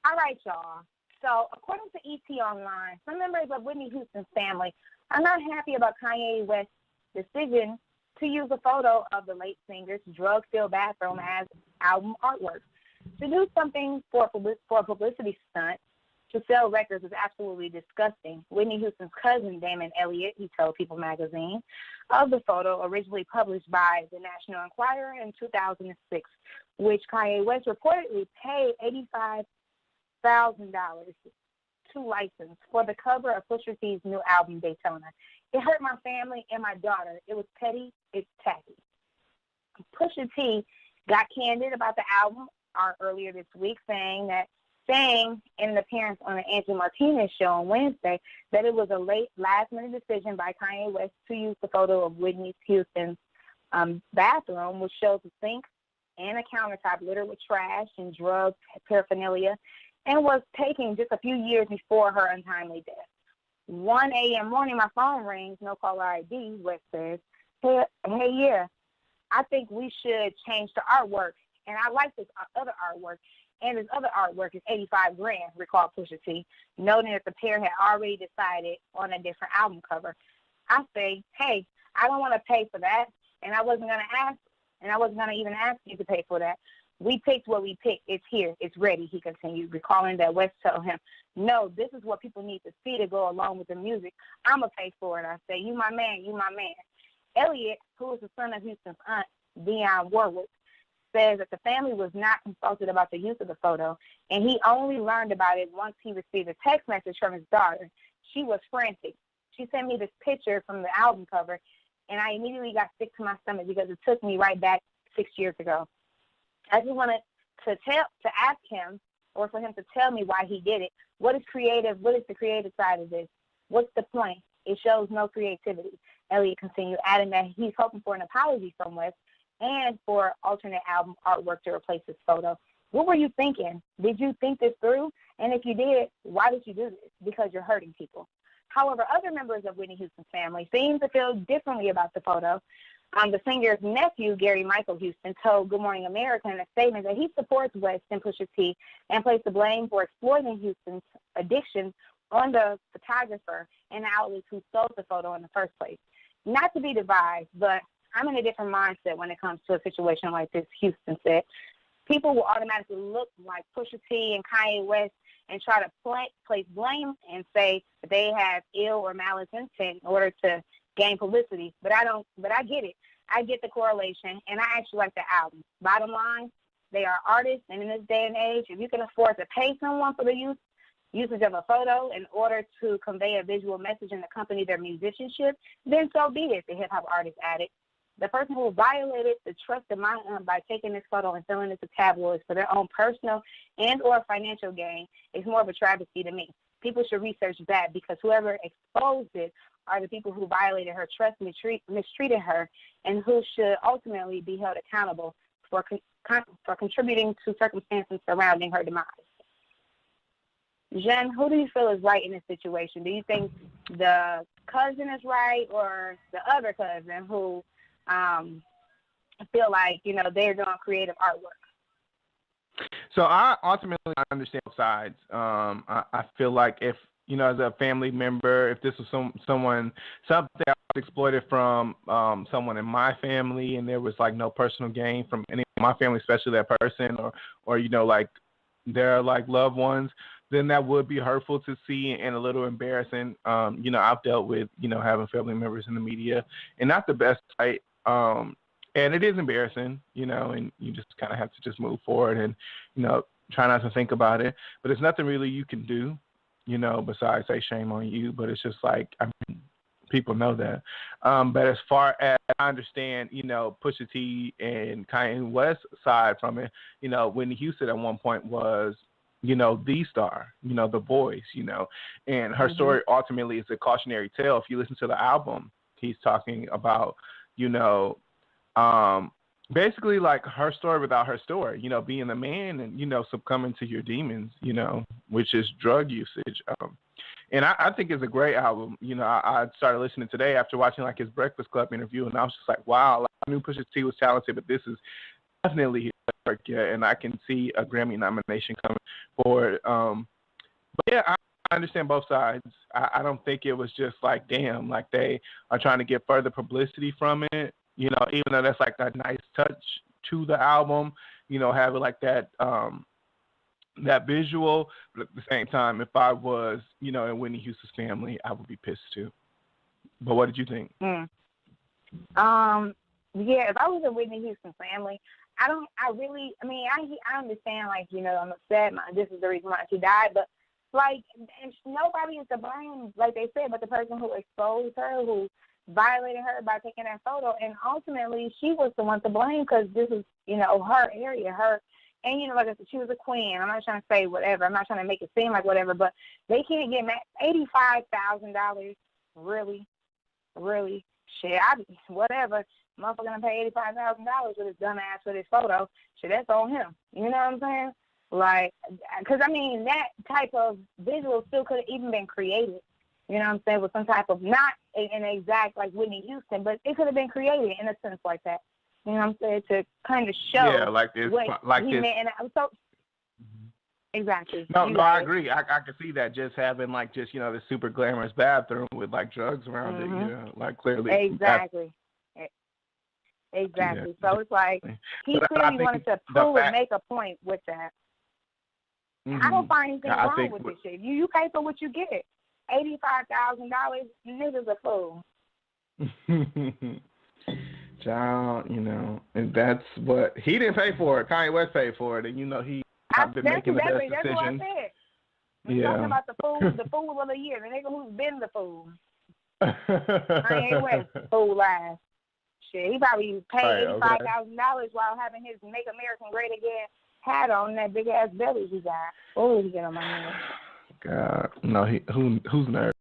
All right, y'all. So, according to ET Online, some members of Whitney Houston's family are not happy about Kanye West's decision to use a photo of the late singer's drug-filled bathroom as album artwork. To do something for a publicity stunt to sell records is absolutely disgusting. Whitney Houston's cousin, Damon Elliott, he told People magazine of the photo originally published by the National Enquirer in 2006, which Kanye West reportedly paid $85,000 to license for the cover of Pusha T's new album, Daytona. It hurt my family and my daughter. It was petty. It's tacky. Pusha T got candid about the album art earlier this week, saying in an appearance on the Angie Martinez show on Wednesday that it was a last-minute decision by Kanye West to use the photo of Whitney Houston's bathroom, which shows a sink and a countertop littered with trash and drug paraphernalia, and was taken just a few years before her untimely death. 1 a.m. morning, my phone rings, no caller ID, West says, hey, yeah, I think we should change the artwork, and I like this other artwork, and this other artwork is $85,000, recalled Pusha T, noting that the pair had already decided on a different album cover. I say, hey, I don't want to pay for that, and I wasn't going to even ask you to pay for that. We picked what we picked. It's here. It's ready, he continued, recalling that West told him, no, this is what people need to see to go along with the music. I'm going to pay for it. I say, you my man, you my man. Elliot, who is the son of Houston's aunt, Dionne Warwick, says that the family was not consulted about the use of the photo, and he only learned about it once he received a text message from his daughter. She was frantic. She sent me this picture from the album cover, and I immediately got sick to my stomach because it took me right back 6 years ago. I just wanted to ask him, or for him to tell me why he did it. What is creative? What is the creative side of this? What's the point? It shows no creativity. Elliot continued, adding that he's hoping for an apology from West and for alternate album artwork to replace his photo. What were you thinking? Did you think this through? And if you did, why did you do this? Because you're hurting people. However, other members of Whitney Houston's family seem to feel differently about the photo. The singer's nephew, Gary Michael Houston, told Good Morning America in a statement that he supports West and Pusha T and placed the blame for exploiting Houston's addiction on the photographer and the outlets who sold the photo in the first place. Not to be divided, but I'm in a different mindset when it comes to a situation like this, Houston said. People will automatically look like Pusha T and Kanye West and try to place blame and say that they have ill or malice intent in order to gain publicity. But I get it. I get the correlation, and I actually like the album. Bottom line, they are artists, and in this day and age, if you can afford to pay someone for the usage of a photo in order to convey a visual message and accompany their musicianship, then so be it, the hip-hop artist added. The person who violated the trust of my aunt by taking this photo and selling it to tabloids for their own personal and or financial gain is more of a travesty to me. People should research that, because whoever exposed it are the people who violated her trust, mistreated her, and who should ultimately be held accountable for contributing to circumstances surrounding her demise. Jen, who do you feel is right in this situation? Do you think the cousin is right, or the other cousin who feel like, they're doing creative artwork? So I ultimately understand both sides. I feel like if, as a family member, if this was something I was exploited from someone in my family, and there was like no personal gain from any of my family, especially that person or like their like loved ones, then that would be hurtful to see and a little embarrassing. I've dealt with, having family members in the media, and not the best, right? And it is embarrassing, and you just kind of have to just move forward and, try not to think about it. But there's nothing really you can do, besides say shame on you. But it's just like, people know that. But as far as I understand, Pusha T and Kanye West's side from it, Whitney Houston at one point was, the star, the voice, and her story ultimately is a cautionary tale. If you listen to the album, he's talking about, basically like her story without her story, being the man and, succumbing to your demons, which is drug usage. And I think it's a great album. I started listening today after watching like his Breakfast Club interview, and I was just like, wow, I knew Pusha T was talented, but this is definitely his work yet, and I can see a Grammy nomination coming forward. But yeah, I understand both sides. I don't think it was just like, damn, like they are trying to get further publicity from it. You know, even though that's like a nice touch to the album, you know, have it like that that visual. But at the same time, if I was, you know, in Whitney Houston's family, I would be pissed too. But what did you think? Yeah, if I was in Whitney Houston's family, I understand, like, you know, I'm upset. This is the reason why she died, but like, nobody is to blame, like they said, but the person who exposed her, who violated her by taking that photo, and ultimately she was the one to blame because this is, you know, her area, and, you know, like I said, she was a queen. I'm not trying to say whatever. I'm not trying to make it seem like whatever, but they can't get $85,000. Really? Really? Shit, whatever. Motherfucker gonna pay $85,000 for this dumbass for this photo. Shit, that's on him. You know what I'm saying? Like, because, I mean, that type of visual still could have even been created. You know what I'm saying? With some type of, not an exact, like, Whitney Houston, but it could have been created in a sense like that. You know what I'm saying? To kind of show like this, what like he this. meant. And so, exactly. No, I agree. I can see that, just having, like, just, you know, the super glamorous bathroom with, like, drugs around it, you know, like, clearly. Exactly. Exactly. Yeah. So it's like, he clearly wanted to prove and make a point with that. I don't find anything wrong with this shit. You pay for what you get. $85,000, niggas a fool. Child, you know, and that's what he didn't pay for it. Kanye West paid for it, and you know he not been making the best decisions. That's what I said. We're talking about the fool of the year, the nigga who's been the fool. Kanye West, fool ass. Shit, he probably paid $85,000 while having his "Make America Great Again" hat on, that big ass belly he got. Oh, he get on my nerves. God, no, who's nervous?